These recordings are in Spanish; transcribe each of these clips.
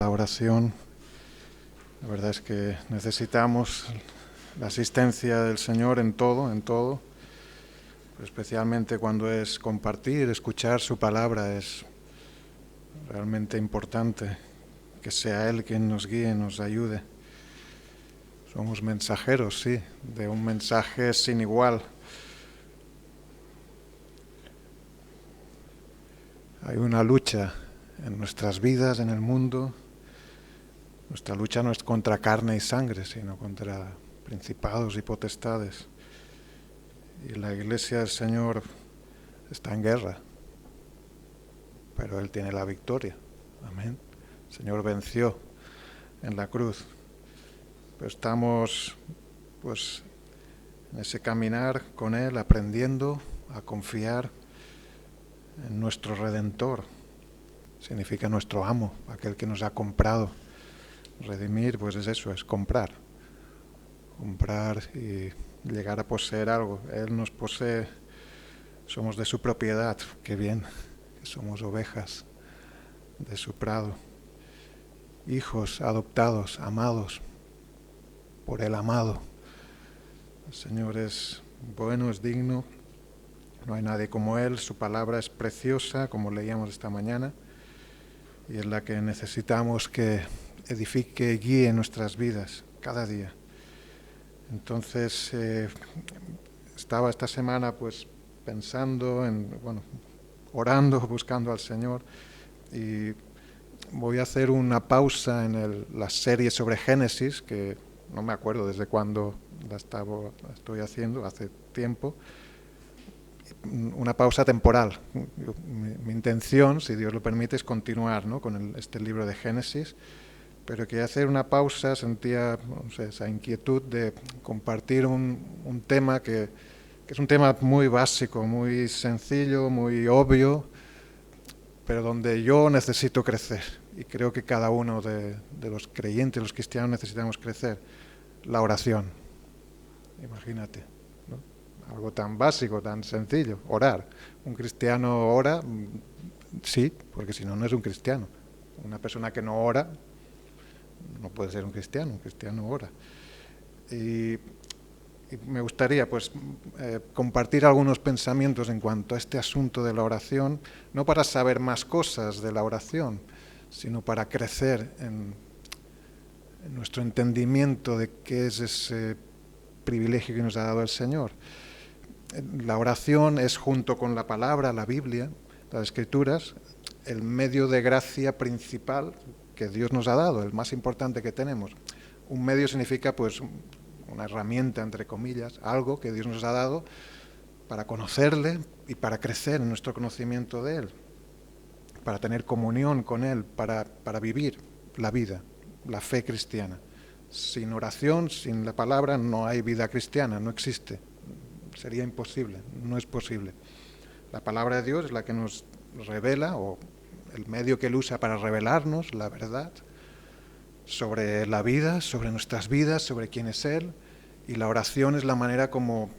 La oración, la verdad es que necesitamos la asistencia del Señor en todo, pero especialmente cuando es compartir, escuchar su palabra, es realmente importante que sea Él quien nos guíe, nos ayude. Somos mensajeros, sí, de un mensaje sin igual. Hay una lucha en nuestras vidas, en el mundo. Nuestra lucha no es contra carne y sangre, sino contra principados y potestades. Y la Iglesia del Señor está en guerra, pero Él tiene la victoria. Amén. El Señor venció en la cruz. Pero estamos, pues, en ese caminar con Él, aprendiendo a confiar en nuestro Redentor. Significa nuestro amo, aquel que nos ha comprado. Redimir, pues es eso, es comprar y llegar a poseer algo. Él nos posee, somos de su propiedad, qué bien, que somos ovejas de su prado, hijos adoptados, amados por el amado. El Señor es bueno, es digno, no hay nadie como Él, su palabra es preciosa, como leíamos esta mañana, y es la que necesitamos que edifique y guíe nuestras vidas cada día. Entonces, estaba esta semana pues pensando orando, buscando al Señor, y voy a hacer una pausa en la serie sobre Génesis, que no me acuerdo desde cuándo la estoy haciendo, hace tiempo, una pausa temporal. Mi intención, si Dios lo permite, es continuar, ¿no?, con este libro de Génesis, pero quería hacer una pausa, sentía esa inquietud de compartir un tema que es un tema muy básico, muy sencillo, muy obvio, pero donde yo necesito crecer, y creo que cada uno de los creyentes, los cristianos, necesitamos crecer: la oración. Imagínate, ¿no? Algo tan básico, tan sencillo, orar. Un cristiano ora, sí, porque si no, no es un cristiano. Una persona que no ora no puede ser un cristiano ora. Y me gustaría pues compartir algunos pensamientos en cuanto a este asunto de la oración, no para saber más cosas de la oración, sino para crecer en nuestro entendimiento de qué es ese privilegio que nos ha dado el Señor. La oración es, junto con la palabra, la Biblia, las Escrituras, el medio de gracia principal que Dios nos ha dado, el más importante que tenemos. Un medio significa pues una herramienta, entre comillas, algo que Dios nos ha dado para conocerle y para crecer en nuestro conocimiento de Él, para tener comunión con Él, para vivir la vida, la fe cristiana. Sin oración, sin la palabra, no hay vida cristiana, no existe. Sería imposible, no es posible. La palabra de Dios es la que nos revela, o el medio que Él usa para revelarnos la verdad sobre la vida, sobre nuestras vidas, sobre quién es Él, y la oración es la manera como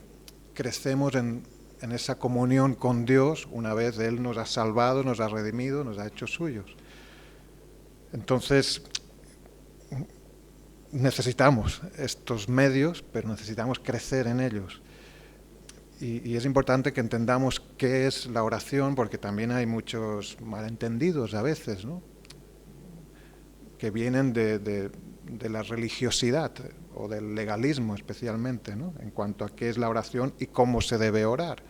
crecemos en esa comunión con Dios una vez Él nos ha salvado, nos ha redimido, nos ha hecho suyos. Entonces, necesitamos estos medios, pero necesitamos crecer en ellos. Y es importante que entendamos qué es la oración, porque también hay muchos malentendidos a veces, ¿no?, que vienen de la religiosidad o del legalismo especialmente, ¿no?, en cuanto a qué es la oración y cómo se debe orar.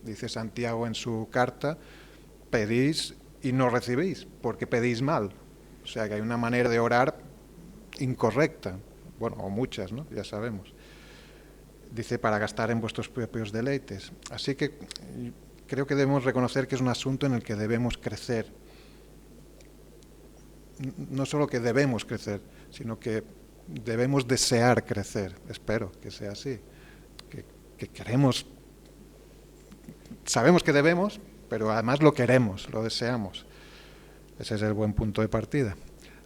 Dice Santiago en su carta: pedís y no recibís, porque pedís mal. O sea que hay una manera de orar incorrecta, bueno, o muchas, ¿no?, ya sabemos. Dice: para gastar en vuestros propios deleites. Así que creo que debemos reconocer que es un asunto en el que debemos crecer. No solo que debemos crecer, sino que debemos desear crecer. Espero que sea así. Que queremos, sabemos que debemos, pero además lo queremos, lo deseamos. Ese es el buen punto de partida.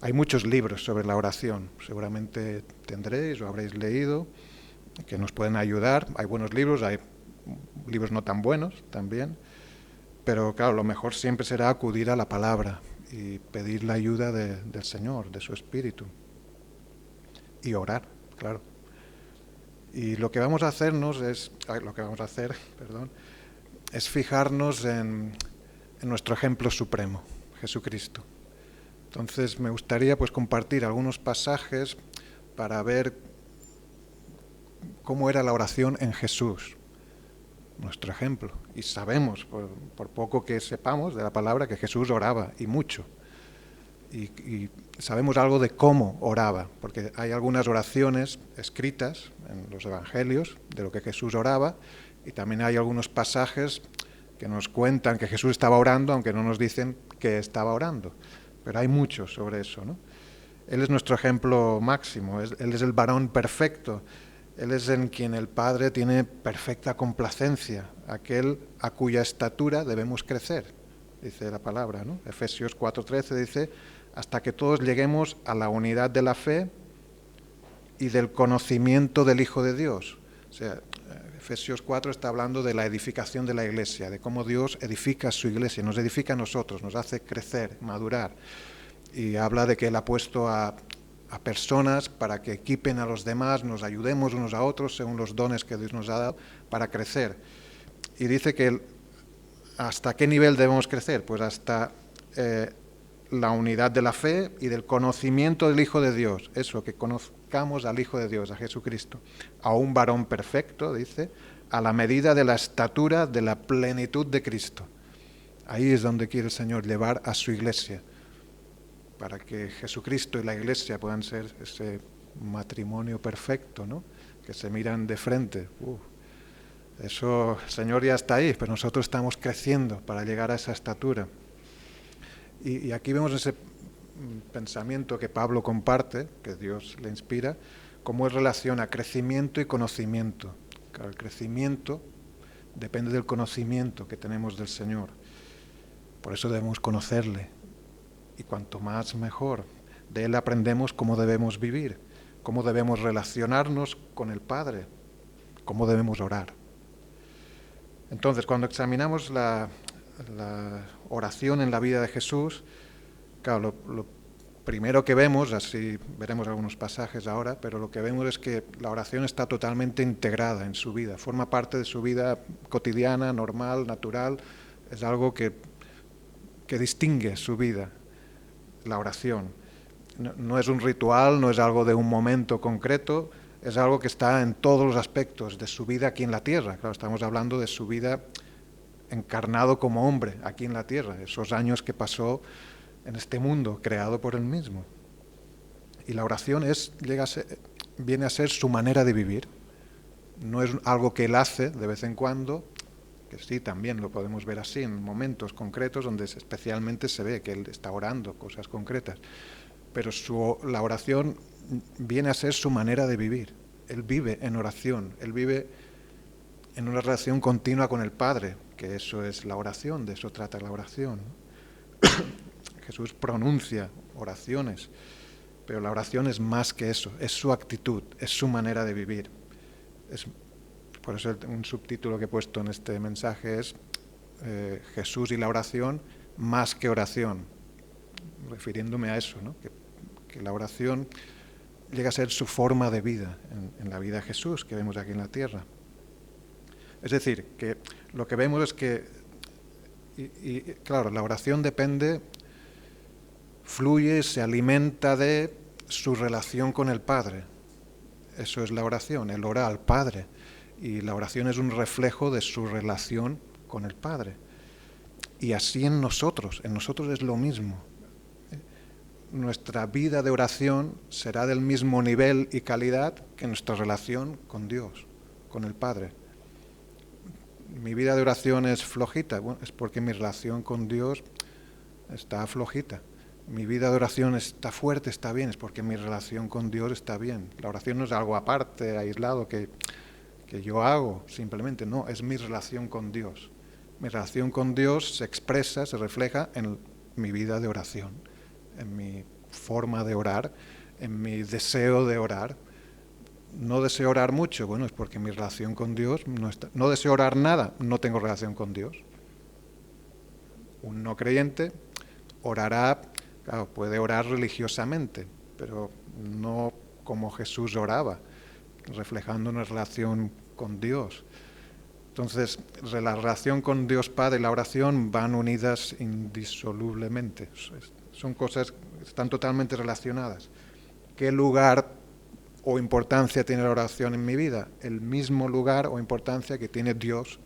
Hay muchos libros sobre la oración, seguramente tendréis o habréis leído, que nos pueden ayudar. Hay buenos libros, hay libros no tan buenos también, pero claro, lo mejor siempre será acudir a la palabra y pedir la ayuda del Señor, de su Espíritu. Y orar, claro. Y lo que vamos a hacernos es, es fijarnos en nuestro ejemplo supremo, Jesucristo. Entonces me gustaría pues compartir algunos pasajes para ver cómo era la oración en Jesús, nuestro ejemplo. Y sabemos, por poco que sepamos de la palabra, que Jesús oraba y mucho. Y sabemos algo de cómo oraba, porque hay algunas oraciones escritas en los evangelios de lo que Jesús oraba, y también hay algunos pasajes que nos cuentan que Jesús estaba orando, aunque no nos dicen que estaba orando. Pero hay mucho sobre eso, ¿no? Él es nuestro ejemplo máximo, Él es el varón perfecto, Él es en quien el Padre tiene perfecta complacencia, aquel a cuya estatura debemos crecer, dice la palabra, ¿no? Efesios 4:13 dice, hasta que todos lleguemos a la unidad de la fe y del conocimiento del Hijo de Dios. O sea, Efesios 4 está hablando de la edificación de la iglesia, de cómo Dios edifica su iglesia, nos edifica a nosotros, nos hace crecer, madurar. Y habla de que Él ha puesto a personas para que equipen a los demás, nos ayudemos unos a otros según los dones que Dios nos ha dado para crecer. Y dice que ¿hasta qué nivel debemos crecer? Pues hasta la unidad de la fe y del conocimiento del Hijo de Dios. Eso, que conozcamos al Hijo de Dios, a Jesucristo. A un varón perfecto, dice, a la medida de la estatura de la plenitud de Cristo. Ahí es donde quiere el Señor llevar a su iglesia, para que Jesucristo y la iglesia puedan ser ese matrimonio perfecto, ¿no? Que se miran de frente. Eso, el Señor ya está ahí, pero nosotros estamos creciendo para llegar a esa estatura. Y aquí vemos ese pensamiento que Pablo comparte, que Dios le inspira, cómo él relaciona crecimiento y conocimiento. Claro, el crecimiento depende del conocimiento que tenemos del Señor. Por eso debemos conocerle. Y cuanto más mejor. De Él aprendemos cómo debemos vivir, cómo debemos relacionarnos con el Padre, cómo debemos orar. Entonces, cuando examinamos la oración en la vida de Jesús, claro, lo primero que vemos, así veremos algunos pasajes ahora, pero lo que vemos es que la oración está totalmente integrada en su vida, forma parte de su vida cotidiana, normal, natural, es algo que distingue su vida. La oración no es un ritual, no es algo de un momento concreto, es algo que está en todos los aspectos de su vida aquí en la tierra. Claro, estamos hablando de su vida encarnado como hombre aquí en la tierra, esos años que pasó en este mundo creado por él mismo. Y la oración viene a ser su manera de vivir. No es algo que él hace de vez en cuando, que sí, también lo podemos ver así en momentos concretos donde especialmente se ve que él está orando cosas concretas, pero la oración viene a ser su manera de vivir. Él vive en oración, él vive en una relación continua con el Padre, que eso es la oración, de eso trata la oración. Jesús pronuncia oraciones, pero la oración es más que eso, es su actitud, es su manera de vivir. Por eso un subtítulo que he puesto en este mensaje es Jesús y la oración más que oración, refiriéndome a eso, ¿no? Que la oración llega a ser su forma de vida en la vida de Jesús que vemos aquí en la tierra. Es decir, que lo que vemos es que, claro, la oración fluye, se alimenta de su relación con el Padre. Eso es la oración, él ora al Padre. Y la oración es un reflejo de su relación con el Padre. Y así en nosotros es lo mismo. Nuestra vida de oración será del mismo nivel y calidad que nuestra relación con Dios, con el Padre. Mi vida de oración es flojita, bueno, es porque mi relación con Dios está flojita. Mi vida de oración está fuerte, está bien, es porque mi relación con Dios está bien. La oración no es algo aparte, aislado, que yo hago simplemente, no, es mi relación con Dios. Mi relación con Dios se expresa, se refleja en mi vida de oración, en mi forma de orar, en mi deseo de orar. No deseo orar mucho, bueno, es porque mi relación con Dios no está. No deseo orar nada, no tengo relación con Dios. Un no creyente orará, claro, puede orar religiosamente, pero no como Jesús oraba, reflejando una relación con Dios. Entonces, la relación con Dios Padre y la oración van unidas indisolublemente. Son cosas que están totalmente relacionadas. ¿Qué lugar o importancia tiene la oración en mi vida? El mismo lugar o importancia que tiene Dios,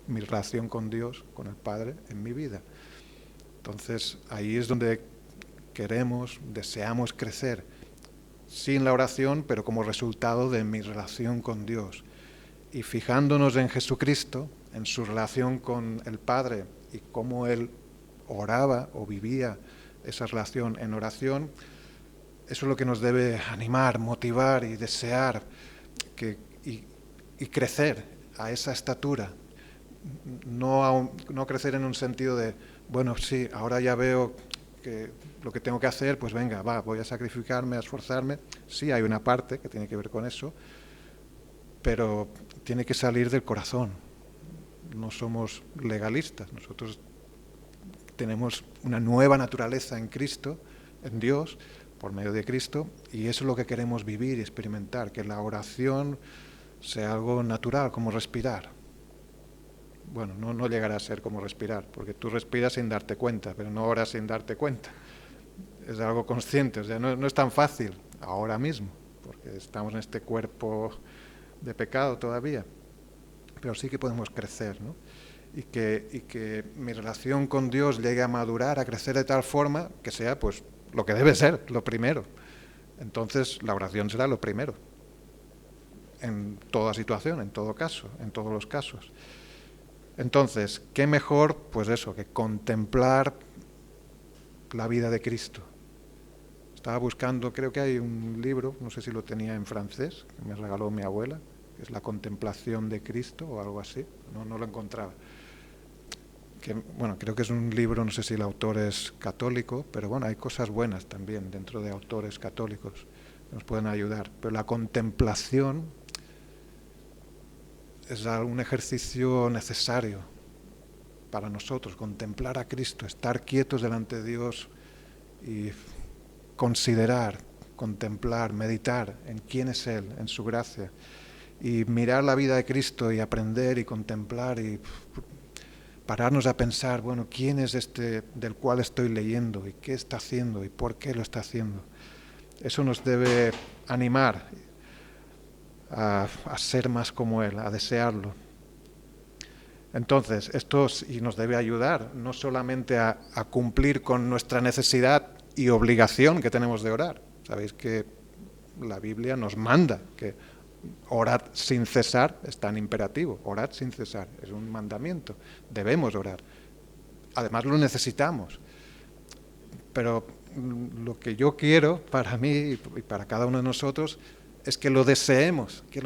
mi relación con Dios, con el Padre, en mi vida. Entonces, ahí es donde deseamos crecer, sin la oración, pero como resultado de mi relación con Dios. Y fijándonos en Jesucristo, en su relación con el Padre y cómo Él oraba o vivía esa relación en oración, eso es lo que nos debe animar, motivar y desear y crecer a esa estatura. No crecer en un sentido de, bueno, sí, ahora ya veo que lo que tengo que hacer, pues venga, voy a sacrificarme, a esforzarme. Sí, hay una parte que tiene que ver con eso, pero tiene que salir del corazón. No somos legalistas, nosotros tenemos una nueva naturaleza en Cristo, en Dios, por medio de Cristo, y eso es lo que queremos vivir y experimentar, que la oración sea algo natural, como respirar. Bueno, no llegará a ser como respirar, porque tú respiras sin darte cuenta, pero no oras sin darte cuenta. Es algo consciente, o sea, no es tan fácil ahora mismo, porque estamos en este cuerpo de pecado todavía, pero sí que podemos crecer, ¿no? Y que mi relación con Dios llegue a madurar, a crecer de tal forma que sea pues lo que debe ser, lo primero. Entonces la oración será lo primero, en toda situación, en todo caso, en todos los casos. Entonces, ¿qué mejor? Pues eso, que contemplar la vida de Cristo. Estaba buscando, creo que hay un libro, no sé si lo tenía en francés, que me regaló mi abuela, que es La contemplación de Cristo o algo así, no lo encontraba. Bueno, creo que es un libro, no sé si el autor es católico, pero bueno, hay cosas buenas también dentro de autores católicos que nos pueden ayudar. Pero la contemplación es un ejercicio necesario para nosotros, contemplar a Cristo, estar quietos delante de Dios y considerar, contemplar, meditar en quién es Él, en su gracia, y mirar la vida de Cristo y aprender y contemplar y pararnos a pensar, bueno, ¿quién es este del cual estoy leyendo y qué está haciendo y por qué lo está haciendo? Eso nos debe animar a ser más como Él, a desearlo. Entonces, esto y nos debe ayudar no solamente a cumplir con nuestra necesidad y obligación que tenemos de orar. Sabéis que la Biblia nos manda que orad sin cesar, está en imperativo, orad sin cesar, es un mandamiento, debemos orar. Además lo necesitamos. Pero lo que yo quiero para mí y para cada uno de nosotros es que lo deseemos, que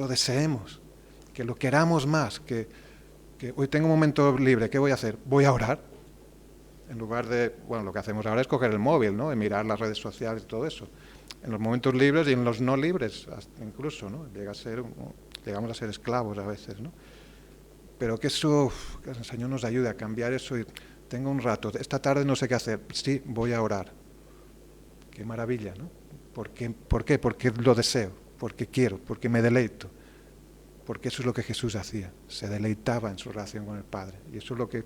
lo queramos más, que hoy tengo un momento libre, ¿qué voy a hacer? Voy a orar. En lugar de, bueno, lo que hacemos ahora es coger el móvil, ¿no? Y mirar las redes sociales y todo eso. En los momentos libres y en los no libres, incluso, ¿no? Llegamos a ser esclavos a veces, ¿no? Pero que el Señor nos ayude a cambiar eso y tengo un rato, esta tarde no sé qué hacer, sí, voy a orar. Qué maravilla, ¿no? ¿Por qué? Porque lo deseo, porque quiero, porque me deleito. Porque eso es lo que Jesús hacía, se deleitaba en su relación con el Padre. Y eso es lo que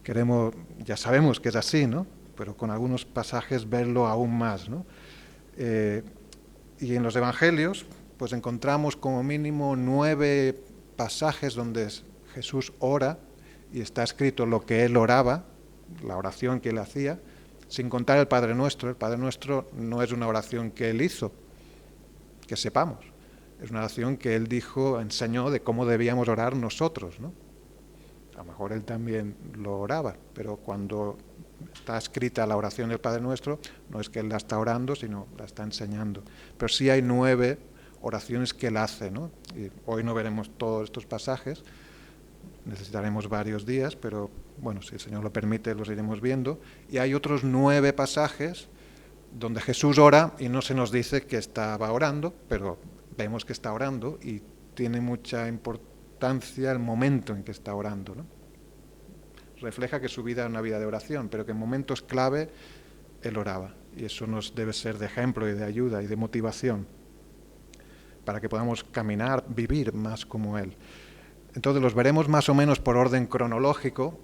queremos, ya sabemos que es así, ¿no? Pero con algunos pasajes verlo aún más, ¿no? Y en los Evangelios, pues encontramos como mínimo 9 pasajes donde Jesús ora y está escrito lo que Él oraba, la oración que Él hacía, sin contar el Padre Nuestro. El Padre Nuestro no es una oración que Él hizo, que sepamos. Es una oración que Él enseñó de cómo debíamos orar nosotros, ¿no? A lo mejor Él también lo oraba, pero cuando está escrita la oración del Padre Nuestro, no es que Él la está orando, sino la está enseñando. Pero sí hay 9 oraciones que Él hace, ¿no? Y hoy no veremos todos estos pasajes, necesitaremos varios días, pero bueno, si el Señor lo permite, los iremos viendo. Y hay otros 9 pasajes donde Jesús ora y no se nos dice que estaba orando, pero vemos que está orando y tiene mucha importancia el momento en que está orando, ¿no? refleja que su vida era una vida de oración, pero que en momentos clave él oraba. Y eso nos debe ser de ejemplo y de ayuda y de motivación para que podamos caminar, vivir más como él. Entonces los veremos más o menos por orden cronológico,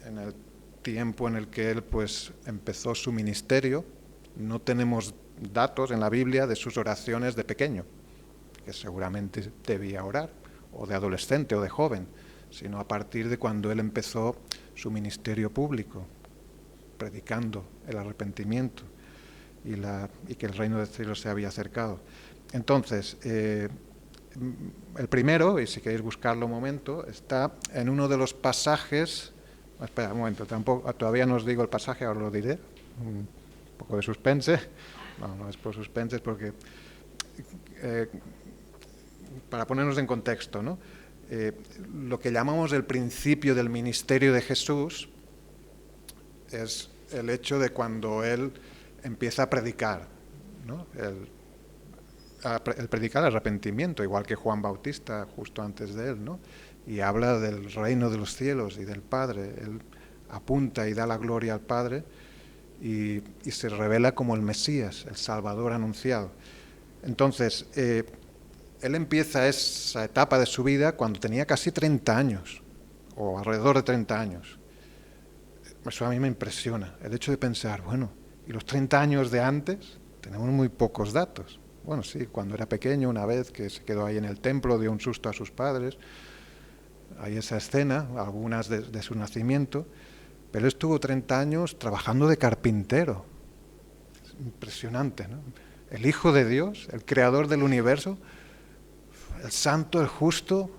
en el tiempo en el que él pues empezó su ministerio. No tenemos datos en la Biblia de sus oraciones de pequeño, que seguramente debía orar, o de adolescente o de joven, sino a partir de cuando él empezó su ministerio público, predicando el arrepentimiento y que el reino del cielo se había acercado. Entonces, el primero, y si queréis buscarlo un momento, está en uno de los pasajes. Espera un momento, todavía no os digo el pasaje, ahora lo diré. Un poco de suspense. No es por suspense, es porque para ponernos en contexto, ¿no? Lo que llamamos el principio del ministerio de Jesús es el hecho de cuando él empieza a predicar, ¿no? El predicar el arrepentimiento, igual que Juan Bautista justo antes de él, ¿no? Y habla del reino de los cielos y del Padre. Él apunta y da la gloria al Padre y se revela como el Mesías, el Salvador anunciado. Entonces, él empieza esa etapa de su vida cuando tenía casi 30 años, o alrededor de 30 años. Eso a mí me impresiona, el hecho de pensar, bueno, y los 30 años de antes, tenemos muy pocos datos. Bueno, sí, cuando era pequeño, una vez que se quedó ahí en el templo, dio un susto a sus padres. Hay esa escena, algunas de su nacimiento, pero él estuvo 30 años trabajando de carpintero. Es impresionante, ¿no? El Hijo de Dios, el Creador del universo, el Santo, el Justo,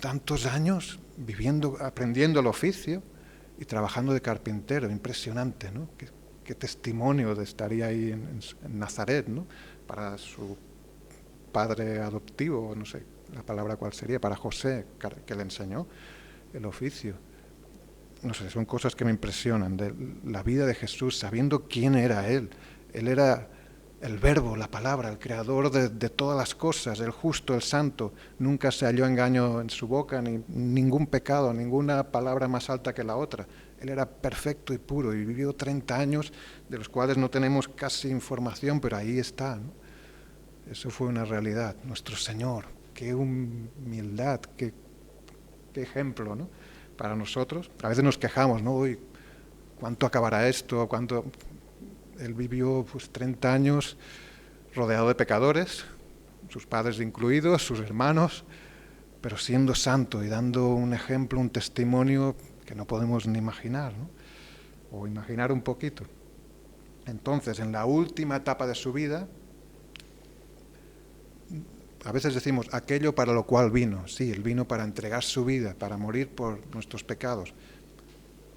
tantos años viviendo, aprendiendo el oficio y trabajando de carpintero. Impresionante, ¿no? Qué testimonio de estaría ahí en Nazaret, ¿no? Para su padre adoptivo, no sé la palabra cuál sería, para José, que le enseñó el oficio. No sé, son cosas que me impresionan, de la vida de Jesús, sabiendo quién era Él. Él era el Verbo, la palabra, el creador de todas las cosas, el justo, el santo. Nunca se halló engaño en su boca, ni ningún pecado, ninguna palabra más alta que la otra. Él era perfecto y puro y vivió 30 años, de los cuales no tenemos casi información, pero ahí está, ¿no? Eso fue una realidad. Nuestro Señor, qué humildad, qué ejemplo, ¿no? Para nosotros. A veces nos quejamos, ¿no? Uy, ¿cuánto acabará esto? ¿Cuánto? Él vivió pues 30 años rodeado de pecadores, sus padres incluidos, sus hermanos, pero siendo santo y dando un ejemplo, un testimonio que no podemos ni imaginar, ¿no? O imaginar un poquito. Entonces, en la última etapa de su vida, a veces decimos aquello para lo cual vino. Sí, él vino para entregar su vida, para morir por nuestros pecados.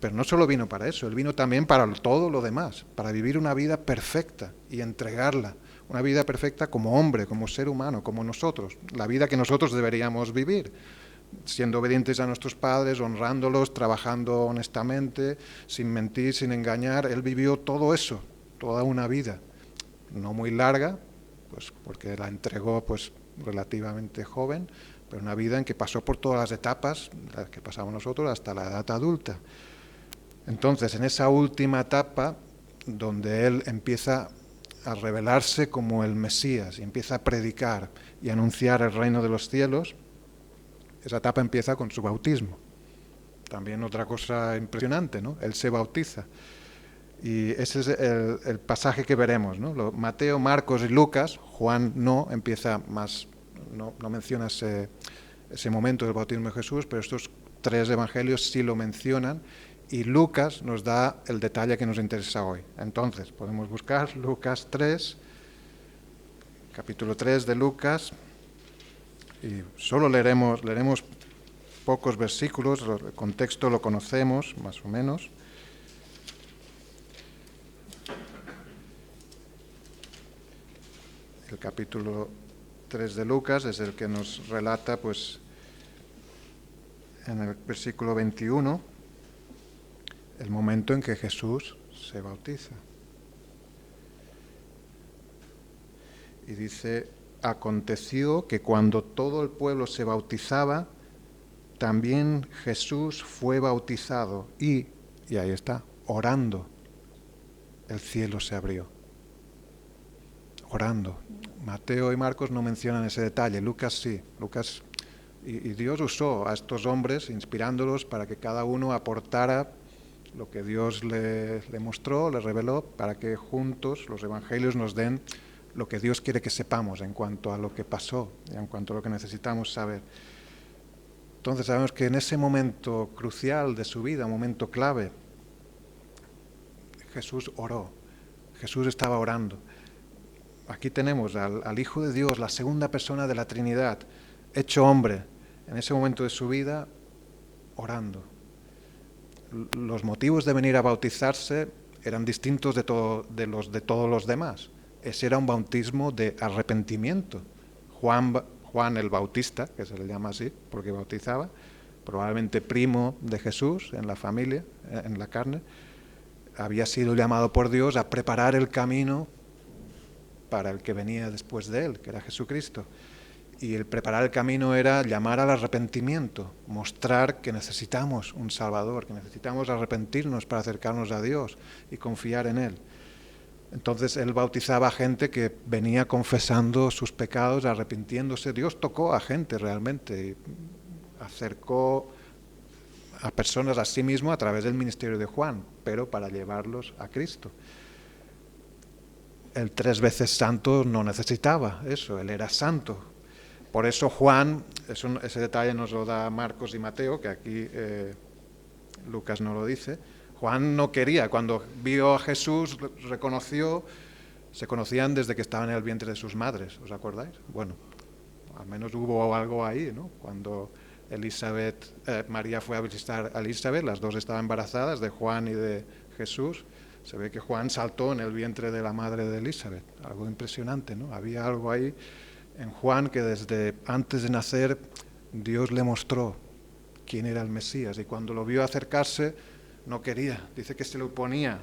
Pero no solo vino para eso, él vino también para todo lo demás, para vivir una vida perfecta y entregarla. Una vida perfecta como hombre, como ser humano, como nosotros. La vida que nosotros deberíamos vivir, siendo obedientes a nuestros padres, honrándolos, trabajando honestamente, sin mentir, sin engañar. Él vivió todo eso, toda una vida. No muy larga, pues porque la entregó pues relativamente joven, pero una vida en que pasó por todas las etapas, las que pasamos nosotros, hasta la edad adulta. Entonces, en esa última etapa, donde él empieza a revelarse como el Mesías y empieza a predicar y anunciar el reino de los cielos, esa etapa empieza con su bautismo. También otra cosa impresionante, ¿no? Él se bautiza. Y ese es el pasaje que veremos, ¿no? Mateo, Marcos y Lucas, Juan no, empieza más, no menciona ese momento del bautismo de Jesús, pero estos tres evangelios sí lo mencionan. Y Lucas nos da el detalle que nos interesa hoy. Entonces, podemos buscar Lucas 3, capítulo 3 de Lucas, y solo leeremos pocos versículos, el contexto lo conocemos más o menos. El capítulo 3 de Lucas es el que nos relata, pues, en el versículo 21, el momento en que Jesús se bautiza. Y dice, aconteció que cuando todo el pueblo se bautizaba, también Jesús fue bautizado y ahí está, orando, el cielo se abrió. Orando. Mateo y Marcos no mencionan ese detalle, Lucas sí. Y Dios usó a estos hombres, inspirándolos para que cada uno aportara lo que Dios le mostró, le reveló, para que juntos los evangelios nos den lo que Dios quiere que sepamos en cuanto a lo que pasó y en cuanto a lo que necesitamos saber. Entonces sabemos que en ese momento crucial de su vida, un momento clave, Jesús oró, Jesús estaba orando. Aquí tenemos al Hijo de Dios, la segunda persona de la Trinidad, hecho hombre, en ese momento de su vida, orando. Los motivos de venir a bautizarse eran distintos de los de todos los demás. Ese era un bautismo de arrepentimiento. Juan el Bautista, que se le llama así, porque bautizaba, probablemente primo de Jesús en la familia, en la carne, había sido llamado por Dios a preparar el camino para el que venía después de él, que era Jesucristo. Y el preparar el camino era llamar al arrepentimiento, mostrar que necesitamos un Salvador, que necesitamos arrepentirnos para acercarnos a Dios y confiar en Él. Entonces Él bautizaba a gente que venía confesando sus pecados, arrepintiéndose. Dios tocó a gente realmente, y acercó a personas a sí mismo a través del ministerio de Juan, pero para llevarlos a Cristo. El 3 veces santo no necesitaba eso, Él era santo. Por eso Juan, ese detalle nos lo da Marcos y Mateo, que aquí Lucas no lo dice. Juan no quería, cuando vio a Jesús, reconoció, se conocían desde que estaban en el vientre de sus madres, ¿os acordáis? Bueno, al menos hubo algo ahí, ¿no? Cuando María fue a visitar a Elizabeth, las dos estaban embarazadas, de Juan y de Jesús. Se ve que Juan saltó en el vientre de la madre de Elizabeth, algo impresionante, ¿no? Había algo ahí en Juan que desde antes de nacer Dios le mostró quién era el Mesías, y cuando lo vio acercarse no quería, dice que se lo ponía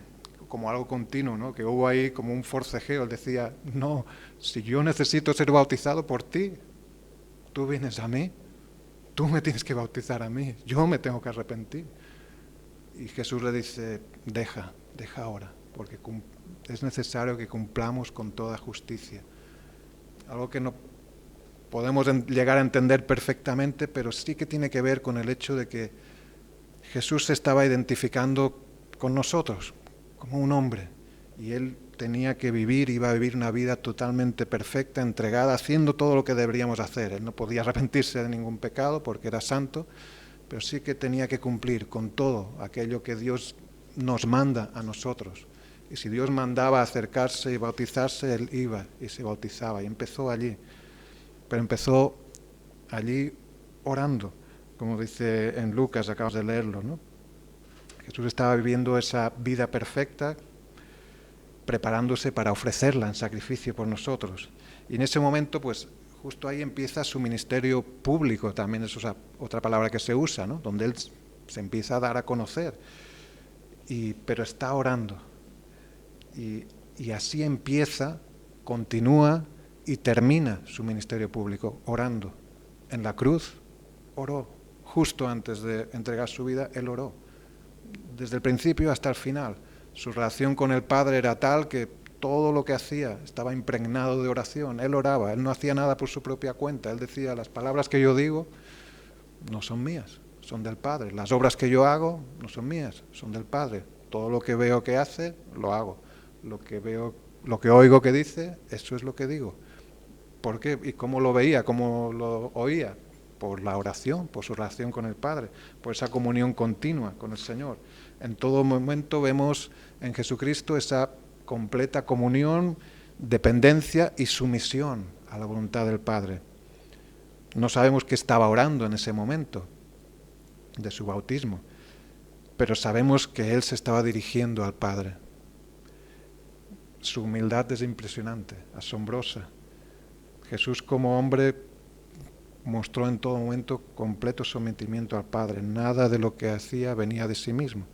como algo continuo, ¿no? Que hubo ahí como un forcejeo. Él decía, no, si yo necesito ser bautizado por ti, tú vienes a mí, tú me tienes que bautizar a mí, yo me tengo que arrepentir. Y Jesús le dice, deja ahora, porque es necesario que cumplamos con toda justicia. Algo que no podemos llegar a entender perfectamente, pero sí que tiene que ver con el hecho de que Jesús se estaba identificando con nosotros como un hombre, y Él tenía que iba a vivir una vida totalmente perfecta, entregada, haciendo todo lo que deberíamos hacer. Él no podía arrepentirse de ningún pecado porque era santo, pero sí que tenía que cumplir con todo aquello que Dios nos manda a nosotros. Y si Dios mandaba acercarse y bautizarse, Él iba y se bautizaba, y empezó allí. Pero empezó allí orando, como dice en Lucas, acabas de leerlo, ¿no? Jesús estaba viviendo esa vida perfecta, preparándose para ofrecerla en sacrificio por nosotros. Y en ese momento, pues, justo ahí empieza su ministerio público, también es otra palabra que se usa, ¿no? Donde Él se empieza a dar a conocer, pero está orando. Y así empieza, continúa y termina su ministerio público, orando. En la cruz oró, justo antes de entregar su vida, Él oró. Desde el principio hasta el final. Su relación con el Padre era tal que todo lo que hacía estaba impregnado de oración. Él oraba, Él no hacía nada por su propia cuenta. Él decía, las palabras que yo digo no son mías, son del Padre. Las obras que yo hago no son mías, son del Padre. Todo lo que veo que hace, lo hago. Lo que oigo que dice, eso es lo que digo. ¿Por qué? ¿Y cómo lo veía? ¿Cómo lo oía? Por la oración, por su relación con el Padre, por esa comunión continua con el Señor. En todo momento vemos en Jesucristo esa completa comunión, dependencia y sumisión a la voluntad del Padre. No sabemos qué estaba orando en ese momento de su bautismo, pero sabemos que Él se estaba dirigiendo al Padre. Su humildad es impresionante, asombrosa. Jesús como hombre mostró en todo momento completo sometimiento al Padre. Nada de lo que hacía venía de sí mismo,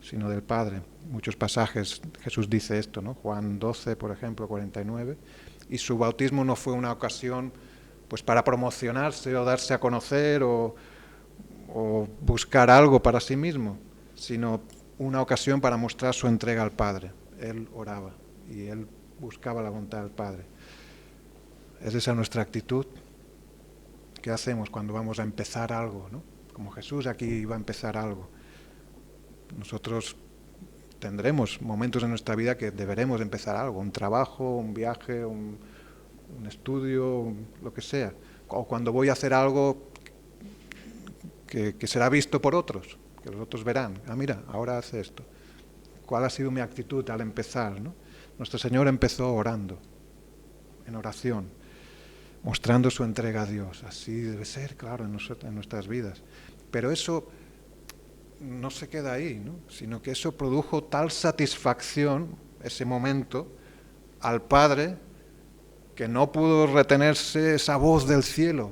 sino del Padre. Muchos pasajes Jesús dice esto, ¿no? Juan 12, por ejemplo, 49. Y su bautismo no fue una ocasión pues para promocionarse o darse a conocer o o buscar algo para sí mismo, sino una ocasión para mostrar su entrega al Padre. Él oraba y él buscaba la voluntad del Padre. ¿Es esa nuestra actitud? ¿Qué hacemos cuando vamos a empezar algo, ¿no? Como Jesús aquí iba a empezar algo. Nosotros tendremos momentos en nuestra vida que deberemos empezar algo, un trabajo, un viaje, un estudio, lo que sea. O cuando voy a hacer algo que será visto por otros, que los otros verán. Ah, mira, ahora hace esto. ¿Cuál ha sido mi actitud al empezar, ¿no? Nuestro Señor empezó orando, en oración, mostrando su entrega a Dios. Así debe ser, claro, en nuestras vidas. Pero eso no se queda ahí, ¿no? Sino que eso produjo tal satisfacción, ese momento, al Padre, que no pudo retenerse esa voz del cielo.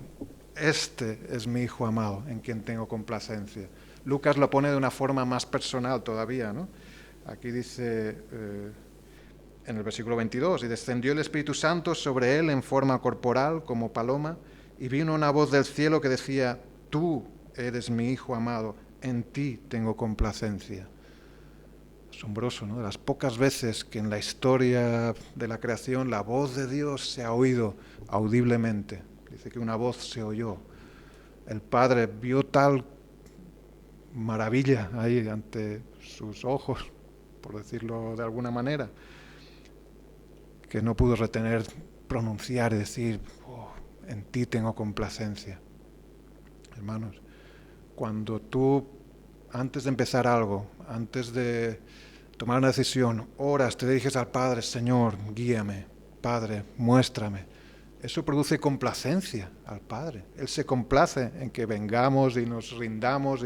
Este es mi Hijo amado, en quien tengo complacencia. Lucas lo pone de una forma más personal todavía, ¿no? Aquí dice en el versículo 22, y descendió el Espíritu Santo sobre él en forma corporal como paloma, y vino una voz del cielo que decía, tú eres mi Hijo amado, en ti tengo complacencia. Asombroso, ¿no? De las pocas veces que en la historia de la creación la voz de Dios se ha oído audiblemente. Dice que una voz se oyó. El Padre vio tal maravilla ahí ante sus ojos, por decirlo de alguna manera, que no pudo retener, pronunciar y decir, oh, en ti tengo complacencia. Hermanos, cuando tú, antes de empezar algo, antes de tomar una decisión, oras, te diriges al Padre, Señor, guíame, Padre, muéstrame. Eso produce complacencia al Padre. Él se complace en que vengamos y nos rindamos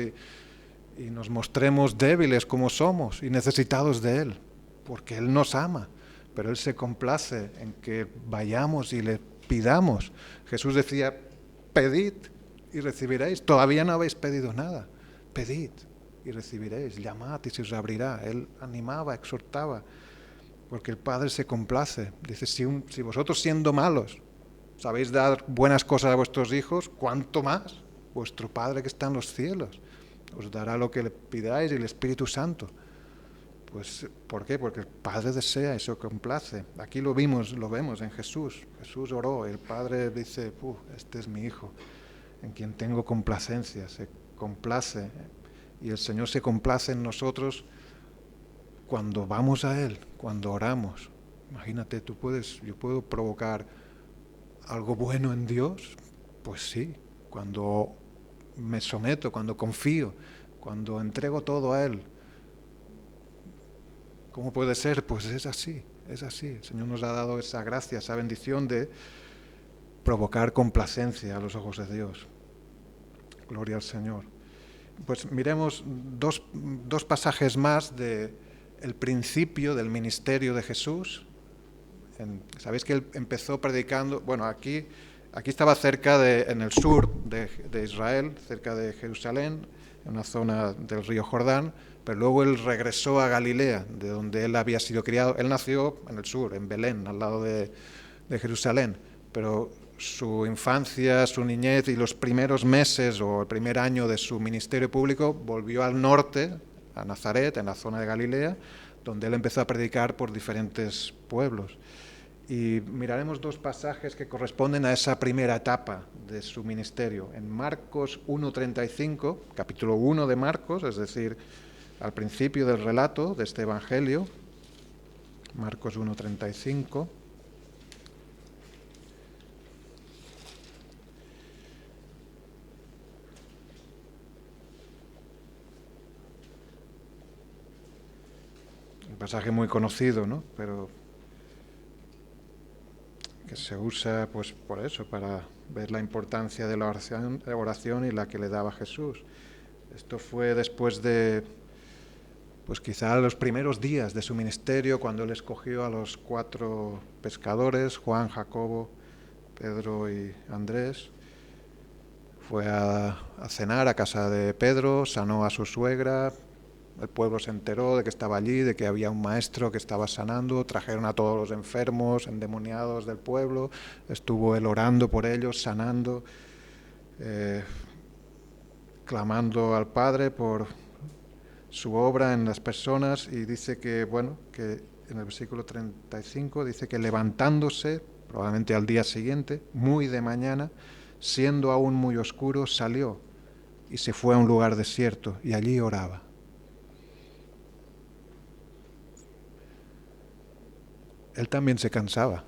y nos mostremos débiles como somos y necesitados de Él, porque Él nos ama, pero Él se complace en que vayamos y le pidamos. Jesús decía, pedid y recibiréis. Todavía no habéis pedido nada. Pedid y recibiréis. Llamad y se os abrirá. Él animaba, exhortaba, porque el Padre se complace. Dice, si vosotros siendo malos sabéis dar buenas cosas a vuestros hijos, ¿cuánto más vuestro Padre que está en los cielos os dará lo que le pidáis, y el Espíritu Santo? Pues, ¿por qué? Porque el Padre desea y se complace. Aquí lo vemos en Jesús. Jesús oró, el Padre dice, este es mi Hijo, en quien tengo complacencia, se complace. Y el Señor se complace en nosotros cuando vamos a Él, cuando oramos. Imagínate, yo puedo provocar algo bueno en Dios. Pues sí, cuando me someto, cuando confío, cuando entrego todo a Él. ¿Cómo puede ser? Pues es así, es así. El Señor nos ha dado esa gracia, esa bendición de provocar complacencia a los ojos de Dios. Gloria al Señor. Pues miremos dos pasajes más del principio del ministerio de Jesús. Sabéis que Él empezó predicando, bueno, aquí estaba en el sur de Israel, cerca de Jerusalén, en una zona del río Jordán, pero luego Él regresó a Galilea, de donde Él había sido criado. Él nació en el sur, en Belén, al lado de Jerusalén, pero su infancia, su niñez y los primeros meses o el primer año de su ministerio público volvió al norte, a Nazaret, en la zona de Galilea, donde Él empezó a predicar por diferentes pueblos. Y miraremos dos pasajes que corresponden a esa primera etapa de su ministerio. En Marcos 1:35, capítulo 1 de Marcos, es decir, al principio del relato de este Evangelio, Marcos 1:35. Un pasaje muy conocido, ¿no? Pero que se usa pues por eso, para ver la importancia de la oración y la que le daba Jesús. Esto fue después de, pues quizá los primeros días de su ministerio, cuando Él escogió a los 4 pescadores, Juan, Jacobo, Pedro y Andrés. Fue a cenar a casa de Pedro, sanó a su suegra. El pueblo se enteró de que estaba allí, de que había un maestro que estaba sanando. Trajeron a todos los enfermos, endemoniados del pueblo. Estuvo Él orando por ellos, sanando. clamando al Padre por su obra en las personas, y dice que, que en el versículo 35 dice que levantándose, probablemente al día siguiente, muy de mañana, siendo aún muy oscuro, salió y se fue a un lugar desierto y allí oraba. Él también se cansaba,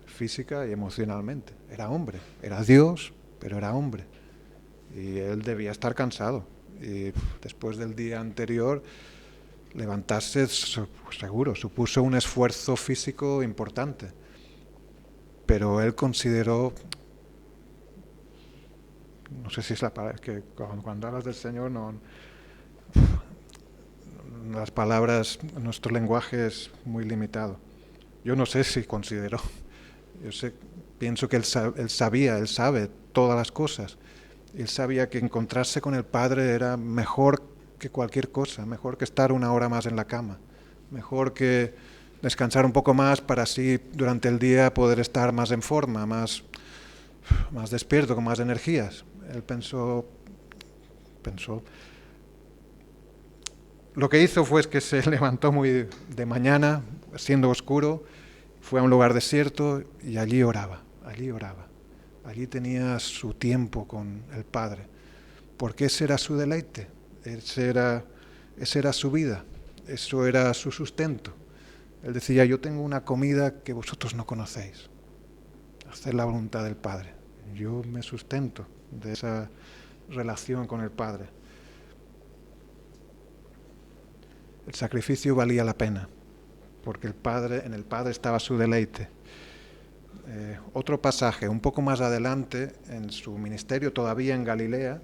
física y emocionalmente. Era hombre, era Dios, pero era hombre. Y él debía estar cansado. Y después del día anterior, levantarse, seguro, supuso un esfuerzo físico importante. Pero él consideró, no sé si es la palabra, que cuando hablas del Señor, las palabras, nuestro lenguaje es muy limitado. Yo no sé si consideró. Pienso que él sabe todas las cosas. Él sabía que encontrarse con el Padre era mejor que cualquier cosa, mejor que estar una hora más en la cama, mejor que descansar un poco más para así durante el día poder estar más en forma, más despierto, con más energías. Él pensó. Lo que hizo fue que se levantó muy de mañana, siendo oscuro, fue a un lugar desierto y allí oraba. Allí tenía su tiempo con el Padre, porque ese era su deleite, ese era su vida, eso era su sustento. Él decía, yo tengo una comida que vosotros no conocéis, hacer la voluntad del Padre. Yo me sustento de esa relación con el Padre. El sacrificio valía la pena, porque en el Padre estaba su deleite. Otro pasaje, un poco más adelante, en su ministerio todavía en Galilea,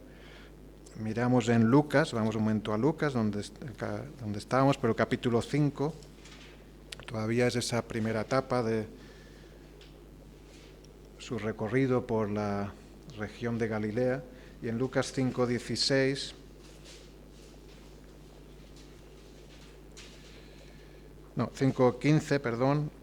miramos en Lucas, vamos un momento a Lucas, donde estábamos, pero capítulo 5, todavía es esa primera etapa de su recorrido por la región de Galilea, y en Lucas 5:16, no, 5:15, perdón.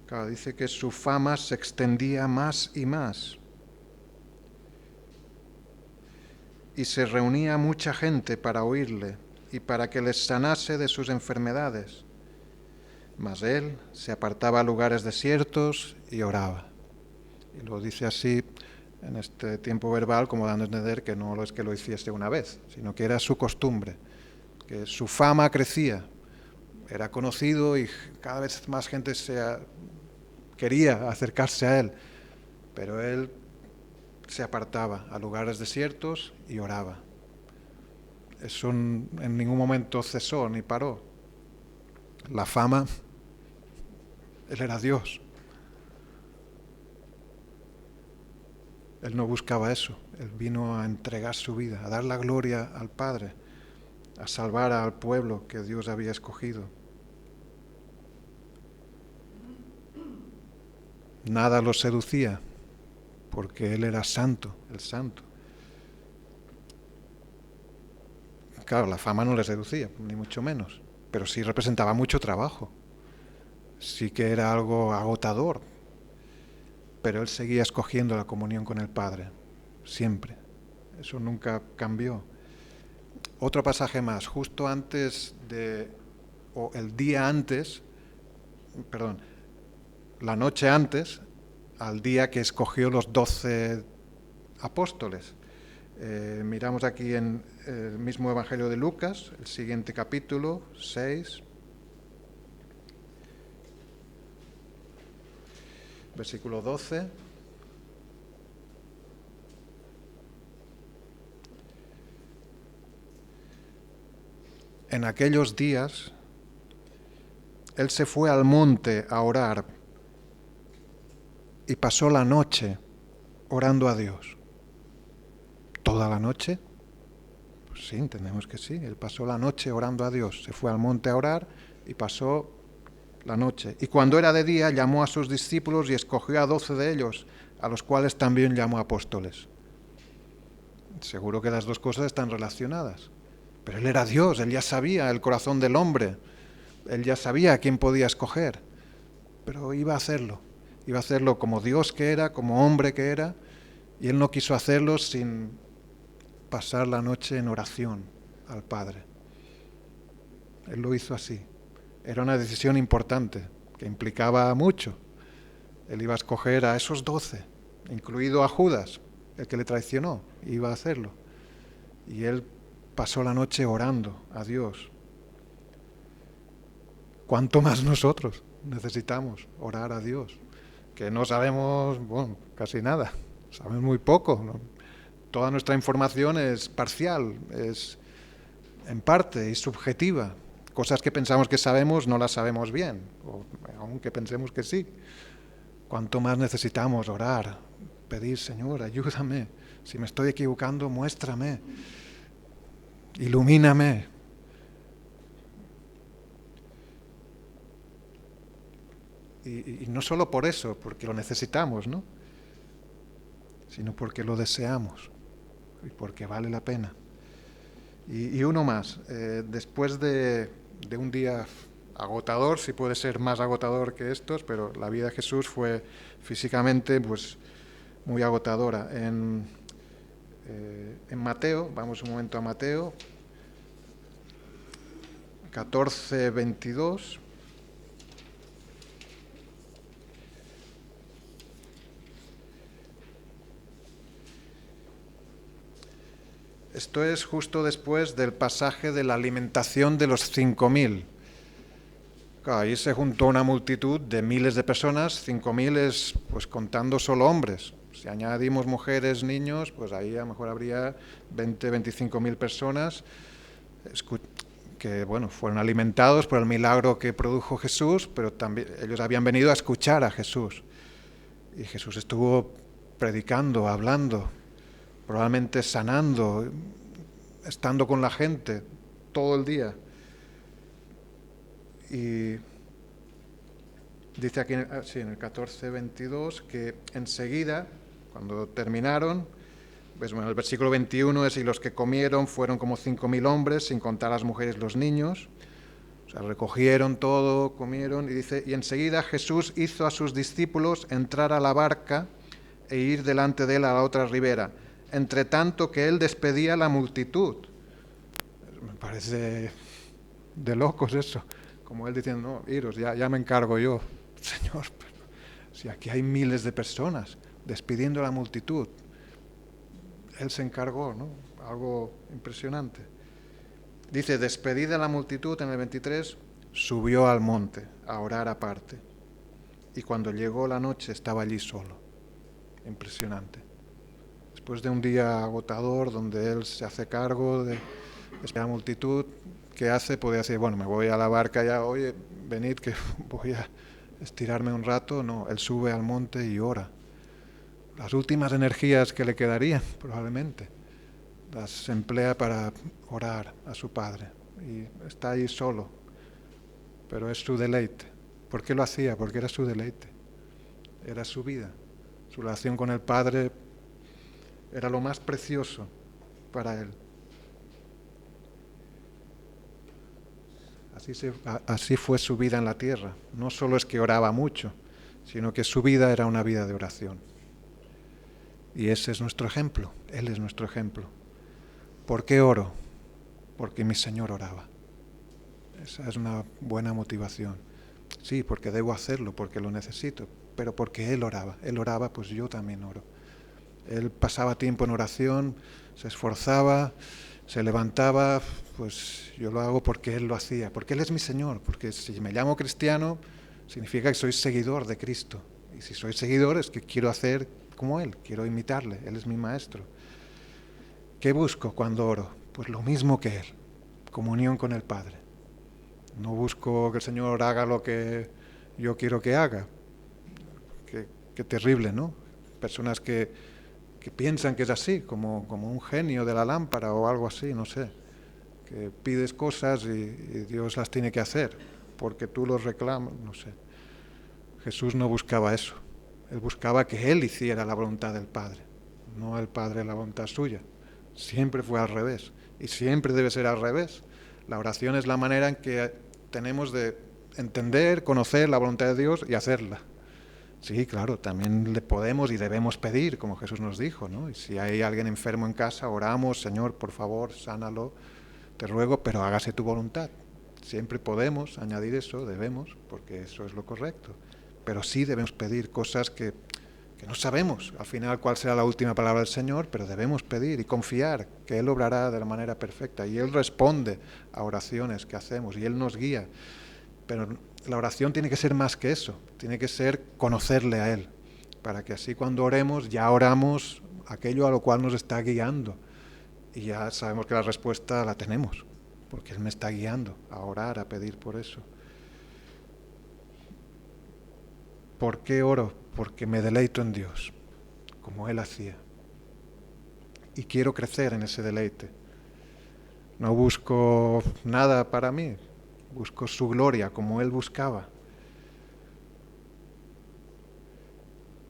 Claro, dice que su fama se extendía más y más. Y se reunía mucha gente para oírle y para que les sanase de sus enfermedades. Mas él se apartaba a lugares desiertos y oraba. Y lo dice así en este tiempo verbal, como dando a entender que no es que lo hiciese una vez, sino que era su costumbre, que su fama crecía, era conocido y cada vez más gente quería acercarse a él, pero él se apartaba a lugares desiertos y oraba. Eso en ningún momento cesó ni paró. La fama, él era Dios. Él no buscaba eso, él vino a entregar su vida, a dar la gloria al Padre, a salvar al pueblo que Dios había escogido. Nada lo seducía, porque él era santo, el santo. Claro, la fama no le seducía, ni mucho menos, pero sí representaba mucho trabajo. Sí que era algo agotador, pero él seguía escogiendo la comunión con el Padre, siempre. Eso nunca cambió. Otro pasaje más, justo antes o el día antes, perdón, la noche antes, al día que escogió los 12 apóstoles. Miramos aquí en el mismo Evangelio de Lucas, el siguiente capítulo, 6, versículo 12. En aquellos días, él se fue al monte a orar y pasó la noche orando a Dios. ¿Toda la noche? Pues sí, entendemos que sí. Él pasó la noche orando a Dios. Se fue al monte a orar y pasó la noche. Y cuando era de día, llamó a sus discípulos y escogió a 12 de ellos, a los cuales también llamó apóstoles. Seguro que las dos cosas están relacionadas. Pero él era Dios, él ya sabía el corazón del hombre. Él ya sabía a quién podía escoger. pero iba a hacerlo. Iba a hacerlo como Dios que era, como hombre que era, y él no quiso hacerlo sin pasar la noche en oración al Padre. Él lo hizo así. Era una decisión importante, que implicaba mucho. Él iba a escoger a esos 12, incluido a Judas, el que le traicionó, iba a hacerlo. Y él pasó la noche orando a Dios. ¿Cuánto más nosotros necesitamos orar a Dios? Que no sabemos, bueno, casi nada, sabemos muy poco, ¿no? Toda nuestra información es parcial, es en parte y subjetiva. Cosas que pensamos que sabemos no las sabemos bien, o aunque pensemos que sí. Cuánto más necesitamos orar, pedir, Señor, ayúdame. Si me estoy equivocando, muéstrame. Ilumíname. Y no solo por eso, porque lo necesitamos, ¿no? Sino porque lo deseamos y porque vale la pena. Y uno más, después de un día agotador, si puede ser más agotador que estos, pero la vida de Jesús fue físicamente pues muy agotadora. En Mateo, vamos un momento a Mateo 14:22. Esto es justo después del pasaje de la alimentación de los 5.000. Claro, ahí se juntó una multitud de miles de personas, 5.000 es pues contando solo hombres. Si añadimos mujeres, niños, pues ahí a lo mejor habría 25.000 personas que bueno, fueron alimentados por el milagro que produjo Jesús, pero también ellos habían venido a escuchar a Jesús. Y Jesús estuvo predicando, hablando, probablemente sanando, estando con la gente todo el día. Y dice aquí en el 14:22 que enseguida, cuando terminaron, pues bueno, el versículo 21 es: y los que comieron fueron como 5.000 hombres, sin contar las mujeres y los niños. O sea, recogieron todo, comieron, y dice, y enseguida Jesús hizo a sus discípulos entrar a la barca e ir delante de él a la otra ribera, entre tanto que él despedía a la multitud. Me parece de locos eso, como él diciendo, no, iros, ya me encargo yo, Señor, pero si aquí hay miles de personas despidiendo a la multitud, él se encargó, ¿no? Algo impresionante. Dice, despedida la multitud en el 23, subió al monte a orar aparte. Y cuando llegó la noche estaba allí solo. Impresionante. Después de un día agotador donde él se hace cargo de la multitud, ¿qué hace? Podría decir, bueno, me voy a la barca ya, oye, venid que voy a estirarme un rato. No, él sube al monte y ora. Las últimas energías que le quedarían, probablemente, las emplea para orar a su Padre. Y está ahí solo, pero es su deleite. ¿Por qué lo hacía? Porque era su deleite. Era su vida. Su relación con el Padre era lo más precioso para él. Así fue su vida en la tierra. No solo es que oraba mucho, sino que su vida era una vida de oración. Y ese es nuestro ejemplo. Él es nuestro ejemplo. ¿Por qué oro? Porque mi Señor oraba. Esa es una buena motivación. Sí, porque debo hacerlo, porque lo necesito, pero porque Él oraba, pues yo también oro. Él pasaba tiempo en oración, se esforzaba, se levantaba, pues yo lo hago porque Él lo hacía, porque Él es mi Señor, porque si me llamo cristiano, significa que soy seguidor de Cristo. Y si soy seguidor es que quiero hacer como Él, quiero imitarle, Él es mi maestro. ¿Qué busco cuando oro? Pues lo mismo que Él, comunión con el Padre. No busco que el Señor haga lo que yo quiero que haga. Qué terrible, ¿no? Personas que piensan que es así, como un genio de la lámpara o algo así, no sé. Que pides cosas y Dios las tiene que hacer, porque tú los reclamas, no sé. Jesús no buscaba eso. Él buscaba que Él hiciera la voluntad del Padre, no el Padre la voluntad suya. Siempre fue al revés, y siempre debe ser al revés. La oración es la manera en que tenemos de entender, conocer la voluntad de Dios y hacerla. Sí, claro, también le podemos y debemos pedir, como Jesús nos dijo, ¿no? Y si hay alguien enfermo en casa, oramos, Señor, por favor, sánalo, te ruego, pero hágase tu voluntad. Siempre podemos añadir eso, debemos, porque eso es lo correcto. Pero sí debemos pedir cosas que no sabemos al final cuál será la última palabra del Señor, pero debemos pedir y confiar que Él obrará de la manera perfecta. Y Él responde a oraciones que hacemos y Él nos guía. Pero la oración tiene que ser más que eso, tiene que ser conocerle a Él, para que así cuando oremos ya oramos aquello a lo cual nos está guiando. Y ya sabemos que la respuesta la tenemos, porque Él me está guiando a orar, a pedir por eso. ¿Por qué oro? Porque me deleito en Dios, como Él hacía. Y quiero crecer en ese deleite. No busco nada para mí, busco su gloria como Él buscaba.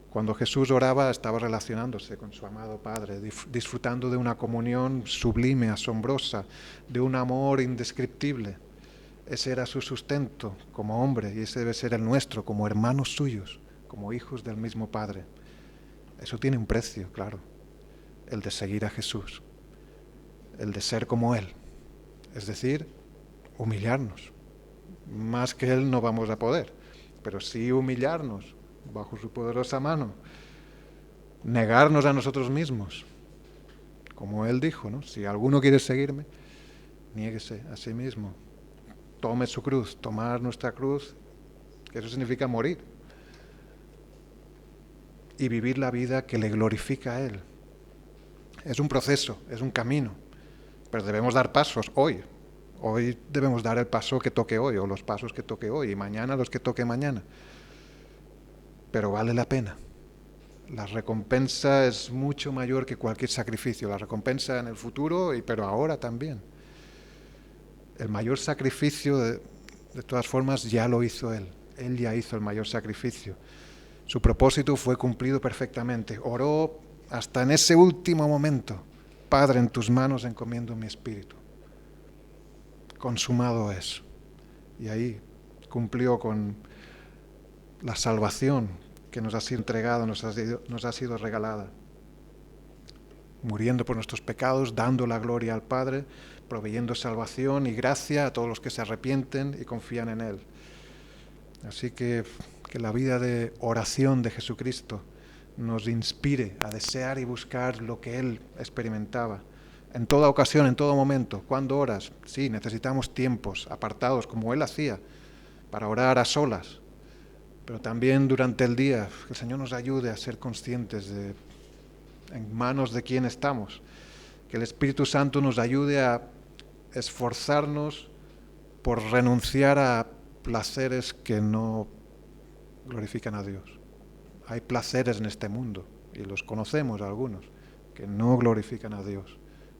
Cuando Jesús oraba estaba relacionándose con su amado Padre, disfrutando de una comunión sublime, asombrosa, de un amor indescriptible. Ese era su sustento como hombre y ese debe ser el nuestro como hermanos suyos, como hijos del mismo Padre. Eso tiene un precio, claro, el de seguir a Jesús, el de ser como Él, es decir, humillarnos. Más que Él no vamos a poder, pero sí humillarnos bajo su poderosa mano, negarnos a nosotros mismos, como Él dijo, ¿no? Si alguno quiere seguirme, niéguese a sí mismo, tome su cruz, tomar nuestra cruz, que eso significa morir, y vivir la vida que le glorifica a Él. Es un proceso, es un camino, pero debemos dar pasos hoy. Hoy debemos dar el paso que toque hoy, o los pasos que toque hoy, y mañana los que toque mañana. Pero vale la pena. La recompensa es mucho mayor que cualquier sacrificio. La recompensa en el futuro, pero ahora también. El mayor sacrificio, de todas formas, ya lo hizo Él. Él ya hizo el mayor sacrificio. Su propósito fue cumplido perfectamente. Oró hasta en ese último momento. Padre, en tus manos encomiendo mi espíritu. Consumado es. Y ahí cumplió con la salvación que nos ha sido entregada, nos ha sido regalada. Muriendo por nuestros pecados, dando la gloria al Padre, proveyendo salvación y gracia a todos los que se arrepienten y confían en Él. Así que la vida de oración de Jesucristo nos inspire a desear y buscar lo que Él experimentaba. En toda ocasión, en todo momento. ¿Cuándo oras? Sí, necesitamos tiempos apartados, como Él hacía, para orar a solas. Pero también durante el día, que el Señor nos ayude a ser conscientes de en manos de quién estamos. Que el Espíritu Santo nos ayude a esforzarnos por renunciar a placeres que no glorifican a Dios. Hay placeres en este mundo, y los conocemos algunos, que no glorifican a Dios.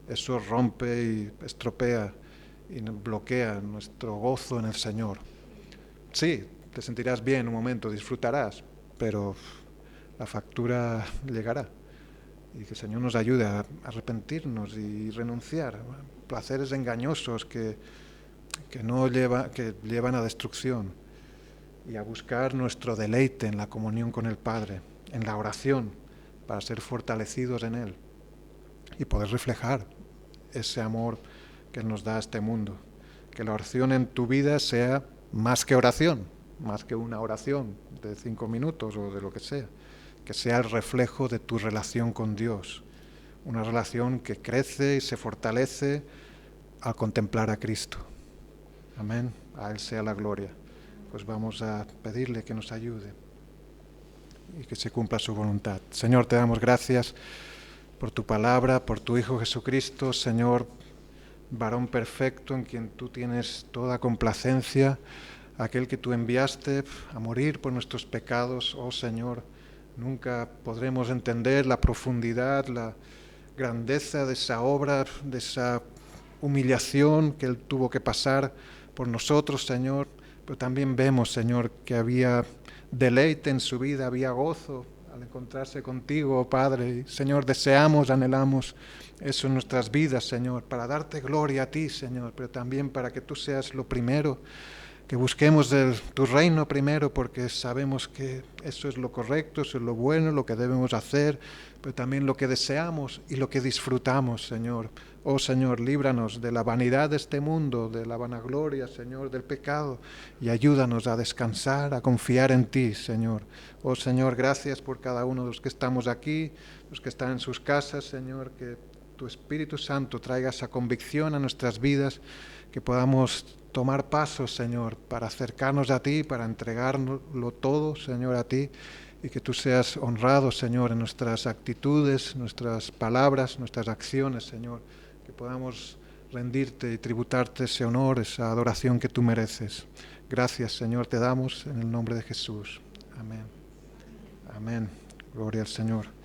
Eso rompe y estropea y bloquea nuestro gozo en el Señor. Sí, te sentirás bien un momento, disfrutarás, pero la factura llegará. Y que el Señor nos ayude a arrepentirnos y renunciar a placeres engañosos que llevan a destrucción, y a buscar nuestro deleite en la comunión con el Padre, en la oración, para ser fortalecidos en Él y poder reflejar ese amor que nos da este mundo. Que la oración en tu vida sea más que oración, más que una oración de 5 minutos o de lo que sea el reflejo de tu relación con Dios, una relación que crece y se fortalece al contemplar a Cristo. Amén, a Él sea la gloria. Pues vamos a pedirle que nos ayude y que se cumpla su voluntad. Señor, te damos gracias por tu palabra, por tu Hijo Jesucristo, Señor, varón perfecto en quien tú tienes toda complacencia, aquel que tú enviaste a morir por nuestros pecados. Oh Señor, nunca podremos entender la profundidad, la grandeza de esa obra, de esa humillación que Él tuvo que pasar por nosotros, Señor. Pero también vemos, Señor, que había deleite en su vida, había gozo al encontrarse contigo, oh Padre. Señor, deseamos, anhelamos eso en nuestras vidas, Señor, para darte gloria a ti, Señor, pero también para que tú seas lo primero que busquemos tu reino primero, porque sabemos que eso es lo correcto, eso es lo bueno, lo que debemos hacer, pero también lo que deseamos y lo que disfrutamos, Señor. Oh Señor, líbranos de la vanidad de este mundo, de la vanagloria, Señor, del pecado, y ayúdanos a descansar, a confiar en ti, Señor. Oh Señor, gracias por cada uno de los que estamos aquí, los que están en sus casas, Señor, que tu Espíritu Santo traiga esa convicción a nuestras vidas, que podamos tomar pasos, Señor, para acercarnos a ti, para entregárnoslo todo, Señor, a ti, y que tú seas honrado, Señor, en nuestras actitudes, nuestras palabras, nuestras acciones, Señor, que podamos rendirte y tributarte ese honor, esa adoración que tú mereces. Gracias, Señor, te damos en el nombre de Jesús. Amén. Amén. Gloria al Señor.